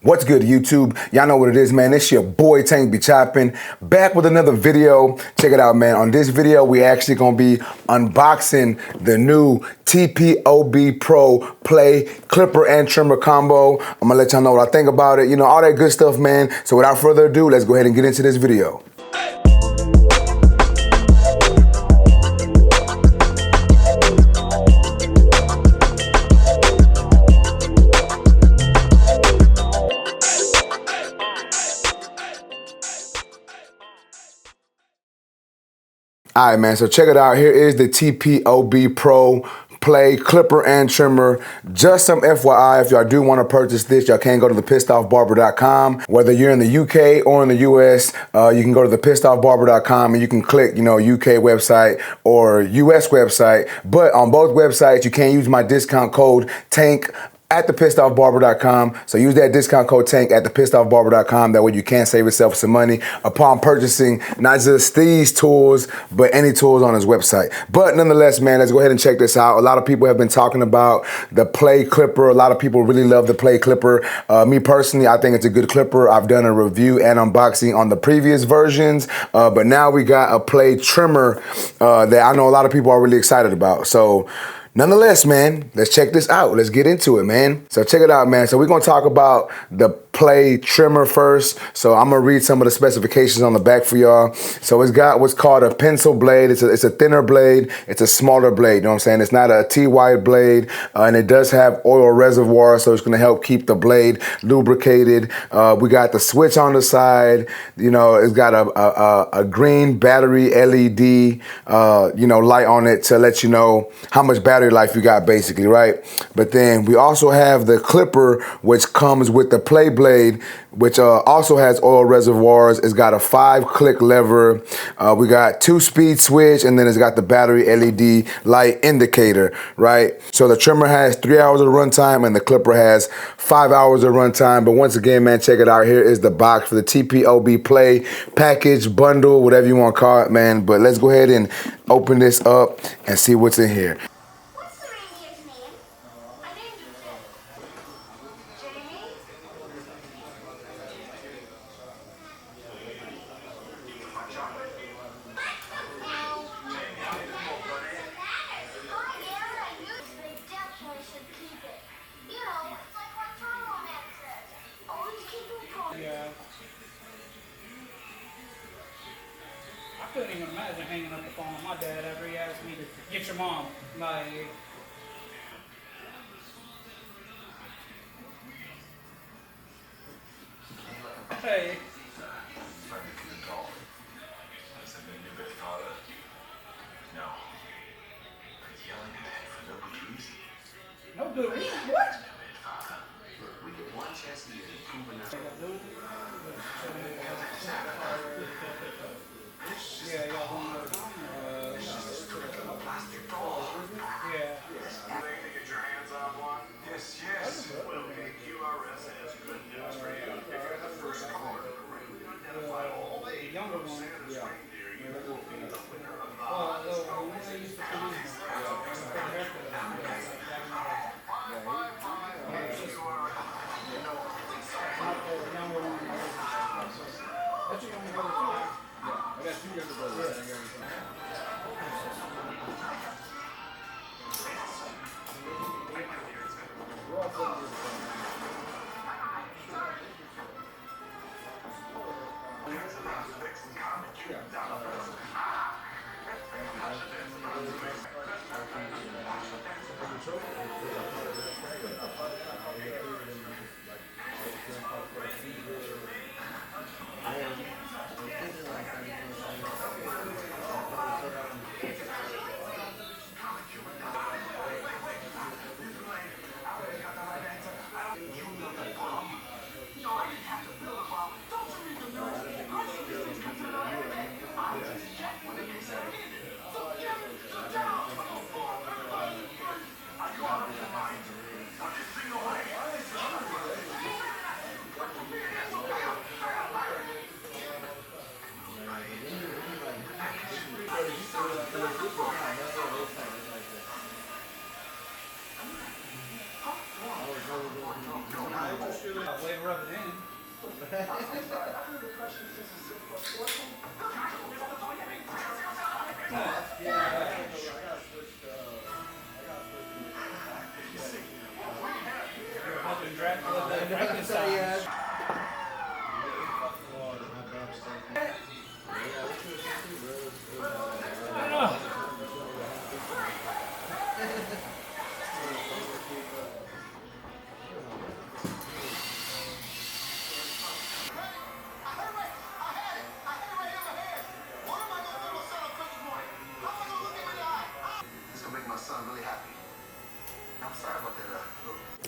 What's good, YouTube? Y'all know what it is, man. It's your boy Tank be chopping, back with another video. Check it out, man. On this video, we actually gonna be unboxing the new TPOB Pro Play Clipper and Trimmer combo. I'm gonna let y'all know what I think about it. You know, all that good stuff, man. So without further ado, let's go ahead and get into this video. All right, man, so check it out. Here is the TPOB Pro Play Clipper and Trimmer. Just some FYI, if y'all do want to purchase this, y'all can go to the pissedoffbarber.com. Whether you're in the UK or in the US, you can go to the pissedoffbarber.com and you can click, UK website or US website. But on both websites, you can use my discount code TANK at the pissedoffbarber.com. So use that discount code TANK at the pissedoffbarber.com. That way you can save yourself some money upon purchasing not just these tools, but any tools on his website. But nonetheless, man, let's go ahead and check this out. A lot of people have been talking about the Play Clipper. A lot of people really love the Play Clipper. Me personally, I think it's a good clipper. I've done a review and unboxing on the previous versions, but now we got a Play Trimmer that I know a lot of people are really excited about. So nonetheless, man, let's check this out. Let's get into it, man. So check it out, man. So we're gonna talk about the Play Trimmer first. So I'm gonna read some of the specifications on the back for y'all. So it's got what's called a pencil blade. It's a thinner blade. It's a smaller blade, you know what I'm saying? It's not a T-wide blade, and it does have oil reservoir, so it's gonna help keep the blade lubricated. We got the switch on the side. It's got a green battery LED, light on it to let you know how much battery life you got, basically, right? But then we also have the clipper, which comes with the Play blade, which also has oil reservoirs. It's got a 5-click lever. We got 2-speed switch, and then it's got the battery LED light indicator, right? So the trimmer has 3 hours of runtime, and the clipper has 5 hours of runtime. But once again, man, check it out. Here is the box for the TPOB Play package, bundle, whatever you want to call it, man. But let's go ahead and open this up and see what's in here. I couldn't even imagine hanging up the phone with my dad after he asked me to get your mom. Like, hey. No good reason. What? We get one chance a year to prove enough. Yeah, y'all home all the time? Yeah. Get your hands on one? Yes, yes. Well, QRS has good news for you. If you're the first caller to identify all the younger one. reindeer, you will be the winner of the When they used to come in,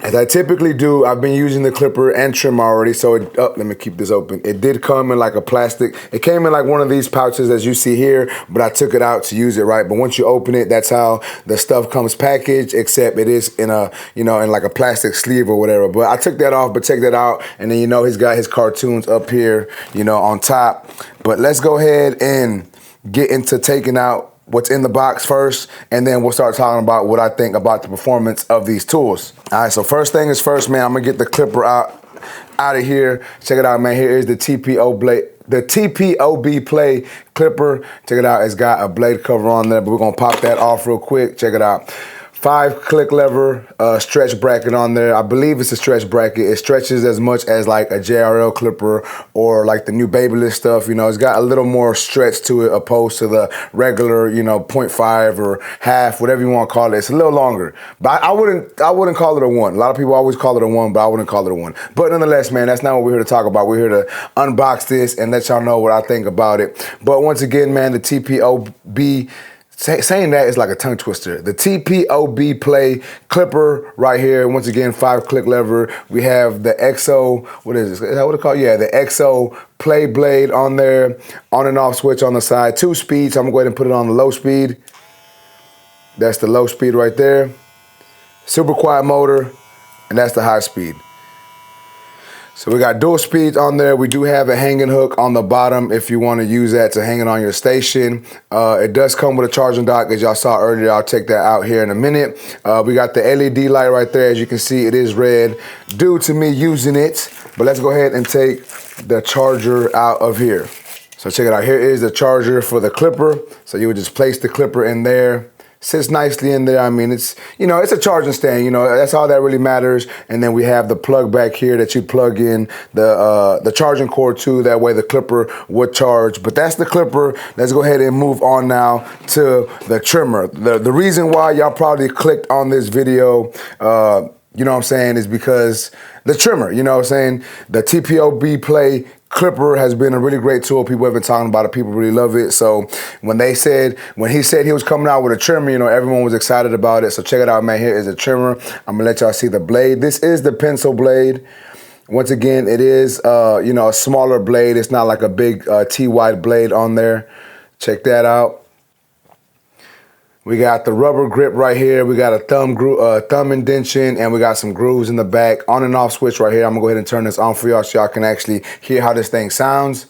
As I typically do, I've been using the clipper and trimmer already, so let me keep this open. It did come in like a plastic. It came in like one of these pouches as you see here, but I took it out to use it, right? But once you open it, that's how the stuff comes packaged, except it is in a, in like a plastic sleeve or whatever. But I took that off, but check that out. And then, he's got his cartoons up here, on top. But let's go ahead and get into taking out what's in the box first, and then we'll start talking about what I think about the performance of these tools. All right, so first thing is first, man, I'm gonna get the clipper out of here. Check it out, man. Here is the TPOB Play clipper. Check it out, it's got a blade cover on there, but we're gonna pop that off real quick. Check it out. 5-click lever stretch bracket on there. I believe it's a stretch bracket. It stretches as much as like a JRL clipper or like the new Babyliss stuff. It's got a little more stretch to it opposed to the regular, 0.5 or half, whatever you want to call it. It's a little longer, but I wouldn't call it a 1. A lot of people always call it a 1, but I wouldn't call it a 1. But nonetheless, man, that's not what we're here to talk about. We're here to unbox this and let y'all know what I think about it. But once again, man, the TPOB. Saying that is like a tongue twister. The TPOB Play clipper right here. Once again, 5-click lever. We have the XO, what is this? Is that what it's called? Yeah, the XO Play blade on there. On and off switch on the side. 2 speeds. I'm gonna go ahead and put it on the low speed. That's the low speed right there. Super quiet motor, and that's the high speed. So we got dual speeds on there. We do have a hanging hook on the bottom if you want to use that to hang it on your station. It does come with a charging dock, as y'all saw earlier. I'll take that out here in a minute. We got the LED light right there. As you can see, it is red due to me using it. But let's go ahead and take the charger out of here. So check it out. Here is the charger for the clipper. So you would just place the clipper in there. Sits nicely in there. I mean, it's, it's a charging stand, that's all that really matters. And then we have the plug back here that you plug in the charging cord to. That way the clipper would charge. But that's the clipper. Let's go ahead and move on now to the trimmer. The reason why y'all probably clicked on this video, is because the trimmer, the TPOB Play clipper has been a really great tool. People have been talking about it. People really love it. So when he said he was coming out with a trimmer, everyone was excited about it. So check it out, man. Here is a trimmer. I'm gonna let y'all see the blade. This is the pencil blade. Once again, it is a smaller blade. It's not like a big T-wide blade on there. Check that out. We got the rubber grip right here. We got a thumb indentation, and we got some grooves in the back. On and off switch right here. I'm gonna go ahead and turn this on for y'all so y'all can actually hear how this thing sounds.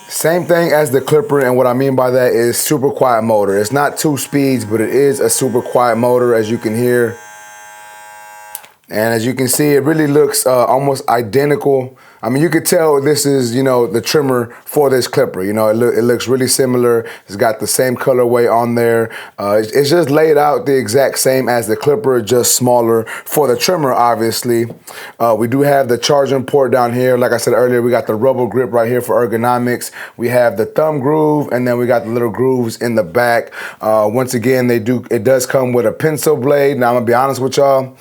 Same thing as the clipper, and what I mean by that is super quiet motor. It's not 2 speeds, but it is a super quiet motor, as you can hear. And as you can see, it really looks almost identical. I mean, you could tell this is, the trimmer for this clipper. It looks really similar. It's got the same colorway on there. It's just laid out the exact same as the clipper, just smaller for the trimmer, obviously. We do have the charging port down here. Like I said earlier, we got the rubber grip right here for ergonomics. We have the thumb groove, and then we got the little grooves in the back. Once again, it does come with a pencil blade. Now, I'm gonna be honest with y'all.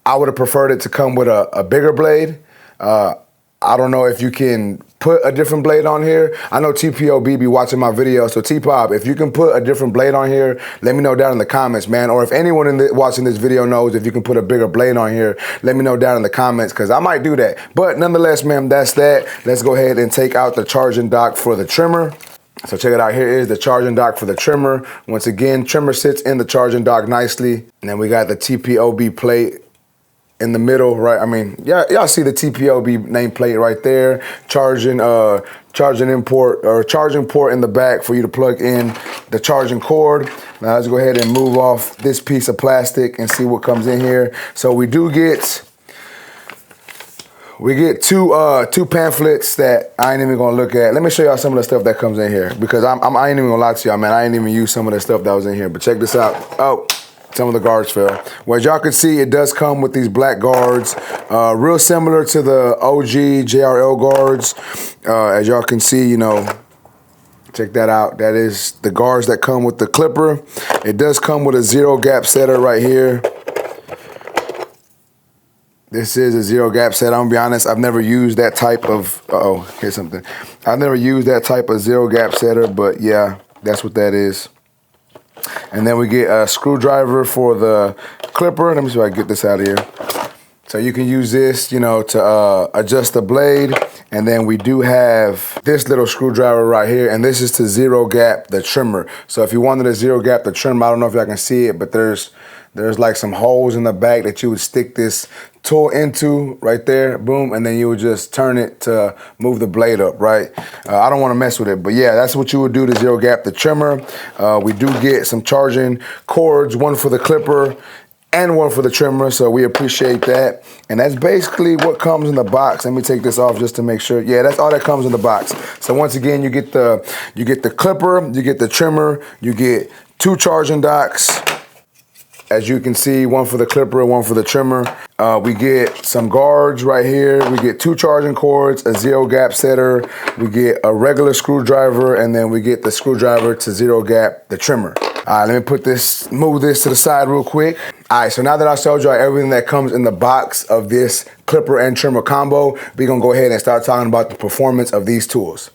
I would have preferred it to come with a bigger blade. I don't know if you can put a different blade on here. I know TPOB be watching my videos, so TPOB, if you can put a different blade on here, let me know down in the comments, man. Or if anyone watching this video knows if you can put a bigger blade on here, let me know down in the comments, because I might do that. But nonetheless, man, that's that. Let's go ahead and take out the charging dock for the trimmer. So check it out. Here is the charging dock for the trimmer. Once again, trimmer sits in the charging dock nicely. And then we got the TPOB plate in the middle, right? I mean, y'all see the TPOB nameplate right there. Charging port in the back for you to plug in the charging cord. Now let's go ahead and move off this piece of plastic and see what comes in here. So we do get We get two pamphlets that I ain't even gonna look at. Let me show y'all some of the stuff that comes in here because I ain't even gonna lie to y'all, man. I ain't even use some of the stuff that was in here. But check this out. Oh, some of the guards fell. Well, as y'all can see, it does come with these black guards, real similar to the OG JRL guards. As y'all can see, you know, check that out. That is the guards that come with the clipper. It does come with a zero gap setter right here. This is a zero gap set. I'm gonna be honest, I've never used that type of, here's something. I've never used that type of zero gap setter, but yeah, that's what that is. And then we get a screwdriver for the clipper. Let me see if I can get this out of here. So you can use this, you know, to adjust the blade. And then we do have this little screwdriver right here, and this is to zero gap the trimmer. So if you wanted to zero gap the trimmer, I don't know if y'all can see it, but there's like some holes in the back that you would stick this tool into right there, boom, and then you would just turn it to move the blade up, right? I don't want to mess with it, but yeah, that's what you would do to zero gap the trimmer. We do get some charging cords, one for the clipper and one for the trimmer, so we appreciate that. And that's basically what comes in the box. Let me take this off just to make sure. Yeah, that's all that comes in the box. So once again, you get the clipper, you get the trimmer, you get 2 charging docks. As you can see, one for the clipper, one for the trimmer. We get some guards right here. We get 2 charging cords, a zero gap setter. We get a regular screwdriver, and then we get the screwdriver to zero gap the trimmer. All right, let me move this to the side real quick. All right, so now that I showed y'all everything that comes in the box of this clipper and trimmer combo, we're gonna go ahead and start talking about the performance of these tools.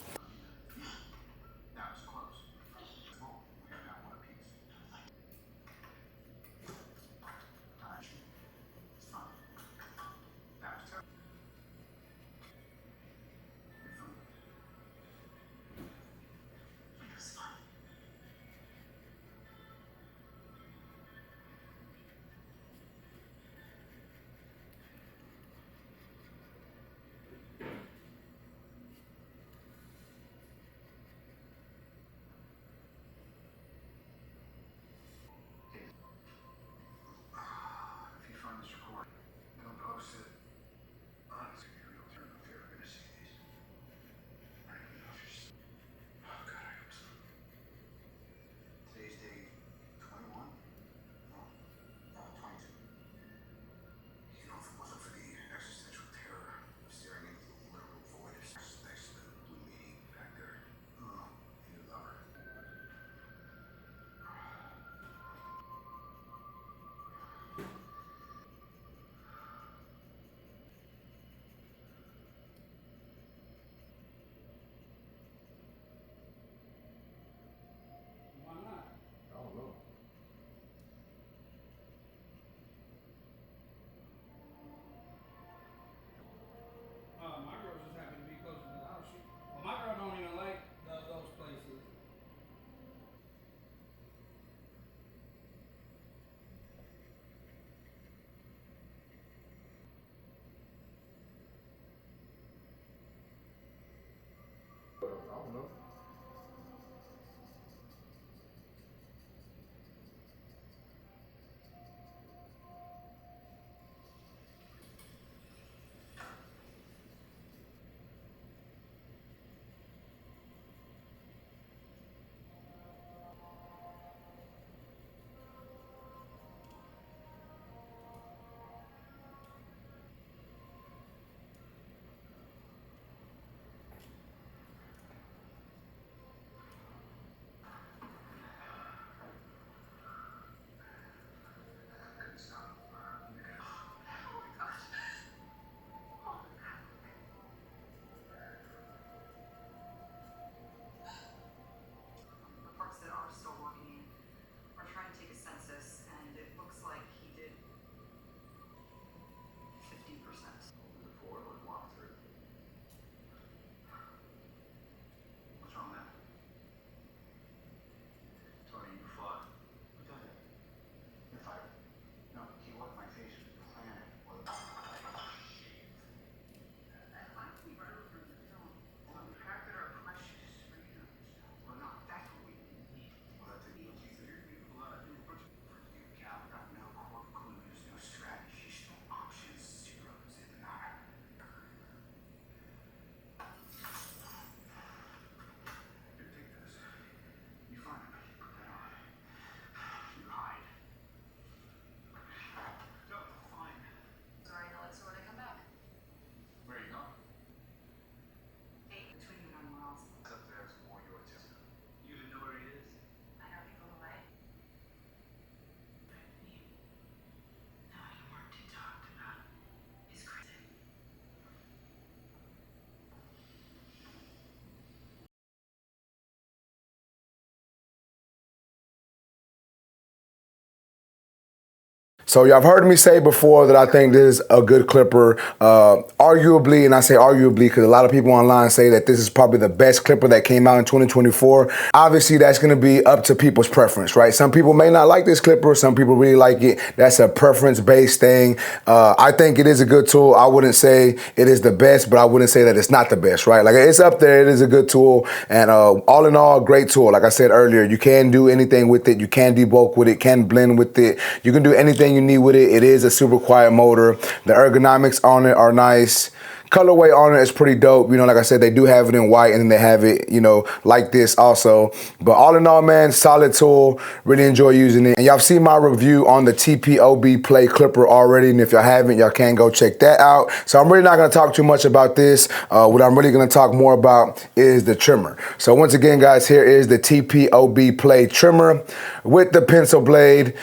So y'all have heard me say before that I think this is a good clipper. Arguably, and I say arguably because a lot of people online say that this is probably the best clipper that came out in 2024. Obviously, that's going to be up to people's preference, right? Some people may not like this clipper. Some people really like it. That's a preference-based thing. I think it is a good tool. I wouldn't say it is the best, but I wouldn't say that it's not the best, right? Like, it's up there. It is a good tool. And all in all, great tool. Like I said earlier, you can do anything with it. You can debulk with it, can blend with it. You can do anything you need with it. It is a super quiet motor. The ergonomics on it are nice. Colorway on it is pretty dope. You know, like I said, they do have it in white and then they have it, you know, like this also. But all in all, man, solid tool. Really enjoy using it. And y'all seen my review on the TPOB Play Clipper already. And if y'all haven't, y'all can go check that out. So I'm really not going to talk too much about this. What I'm really going to talk more about is the trimmer. So once again, guys, here is the TPOB Play trimmer with the pencil blade.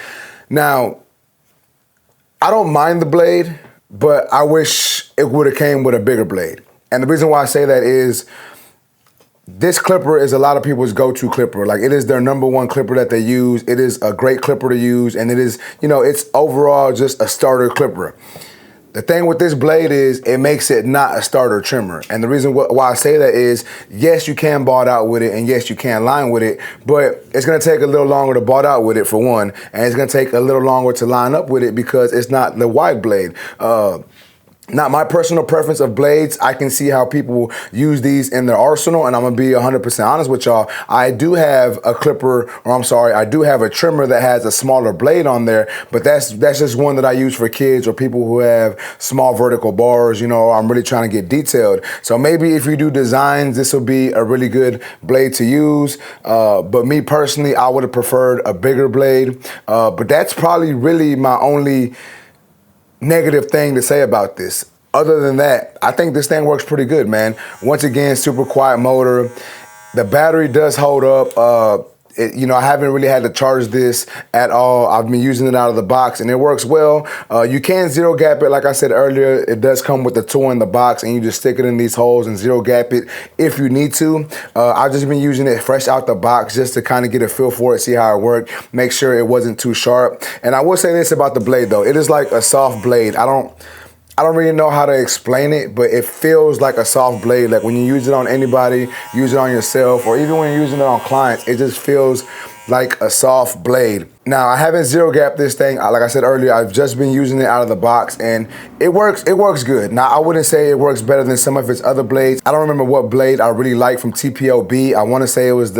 Now, I don't mind the blade, but I wish it would have came with a bigger blade. And the reason why I say that is this clipper is a lot of people's go-to clipper. Like, it is their number one clipper that they use. It is a great clipper to use, and it is, you know, it's overall just a starter clipper. The thing with this blade is it makes it not a starter trimmer. And the reason why I say that is, yes, you can bald out with it, and yes, you can line with it, but it's gonna take a little longer to bald out with it, for one, and it's gonna take a little longer to line up with it because it's not the wide blade. Not my personal preference of blades. I can see how people use these in their arsenal, and I'm gonna be 100% honest with y'all. I do have a clipper, or I'm sorry, I do have a trimmer that has a smaller blade on there, but that's just one that I use for kids or people who have small vertical bars. You know, I'm really trying to get detailed. So maybe if you do designs, this will be a really good blade to use. But me personally, I would have preferred a bigger blade. But that's probably really my only negative thing to say about this. Other than that, I think this thing works pretty good, man. Once again, super quiet motor. The battery does hold up. You know, I haven't really had to charge this at all. I've been using it out of the box and it works well. You can zero gap it. Like I said earlier, it does come with the tool in the box and you just stick it in these holes and zero gap it if you need to. I've just been using it fresh out the box just to kind of get a feel for it, see how it worked, make sure it wasn't too sharp. And I will say this about the blade though. It is like a soft blade. I don't really know how to explain it, but it feels like a soft blade. Like when you use it on anybody, use it on yourself, or even when you're using it on clients, it just feels like a soft blade. Now, I haven't zero gapped this thing. Like I said earlier, I've just been using it out of the box and it works good. Now, I wouldn't say it works better than some of its other blades. I don't remember what blade I really like from TPOB. I wanna say it was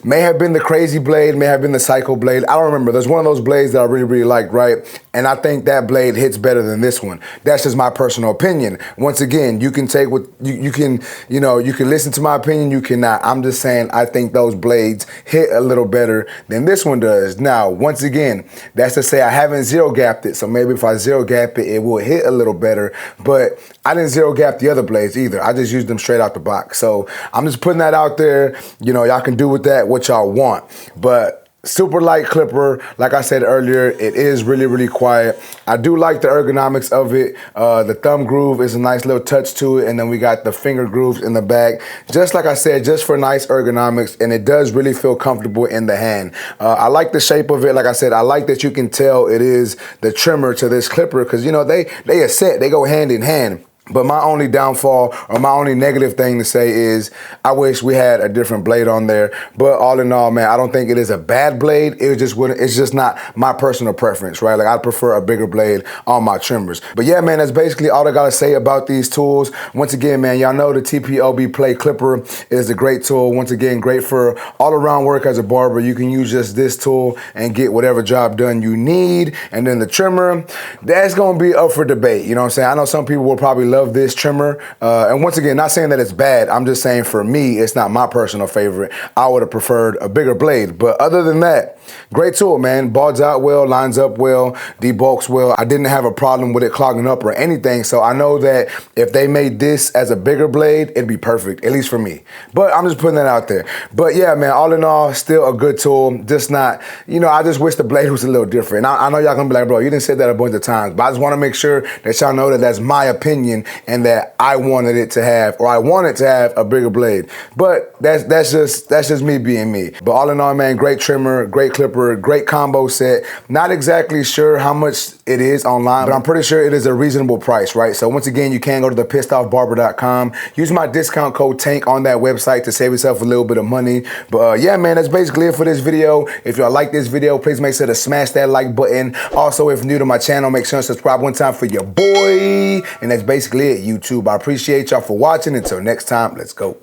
may have been the Crazy blade, may have been the Psycho blade. I don't remember. There's one of those blades that I really liked, right? And I think that blade hits better than this one. That's just my personal opinion. Once again, you can take what, you can listen to my opinion, you cannot. I'm just saying I think those blades hit a little better than this one does. Now, once again, that's to say I haven't zero gapped it, so maybe if I zero gap it, it will hit a little better, but I didn't zero gap the other blades either. I just used them straight out the box. So I'm just putting that out there. You know, y'all can do with that what y'all want, but super light clipper. Like I said earlier, it is really quiet. I do like the ergonomics of it. The thumb groove is a nice little touch to it, and then we got the finger grooves in the back. Just like I said, just for nice ergonomics, and it does really feel comfortable in the hand. I like the shape of it. Like I said, I like that you can tell it is the trimmer to this clipper because, you know, they are set. They go hand in hand. But my only downfall or my only negative thing to say is I wish we had a different blade on there. But all in all, man, I don't think it is a bad blade. It's just not my personal preference, right? Like I prefer a bigger blade on my trimmers. But yeah, man, that's basically all I gotta say about these tools. Once again, man, y'all know the TPOB Play Clipper is a great tool. Once again, great for all around work as a barber. You can use just this tool and get whatever job done you need. And then the trimmer, that's gonna be up for debate. You know what I'm saying? I know some people will probably love this trimmer. And once again, not saying that it's bad. I'm just saying for me, it's not my personal favorite. I would have preferred a bigger blade. But other than that, great tool, man. Balds out well, lines up well, debulks well. I didn't have a problem with it clogging up or anything. So I know that if they made this as a bigger blade, it'd be perfect, at least for me. But I'm just putting that out there. But yeah, man, all in all, still a good tool. Just not, you know, I just wish the blade was a little different. I know y'all gonna be like, bro, you didn't say that a bunch of times, but I just wanna make sure that y'all know that that's my opinion and that I wanted it to have, or I wanted to have a bigger blade. But that's just me being me. But all in all, man, great trimmer, great clipper, great combo set. Not exactly sure how much it is online, but I'm pretty sure it is a reasonable price, right? So once again, you can go to the pissedoffbarber.com. Use my discount code TANK on that website to save yourself a little bit of money. But yeah, man, that's basically it for this video. If y'all like this video, please make sure to smash that like button. Also, if new to my channel, make sure to subscribe one time for your boy. And that's basically it, YouTube. I appreciate y'all for watching. Until next time, let's go.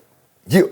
Yeah.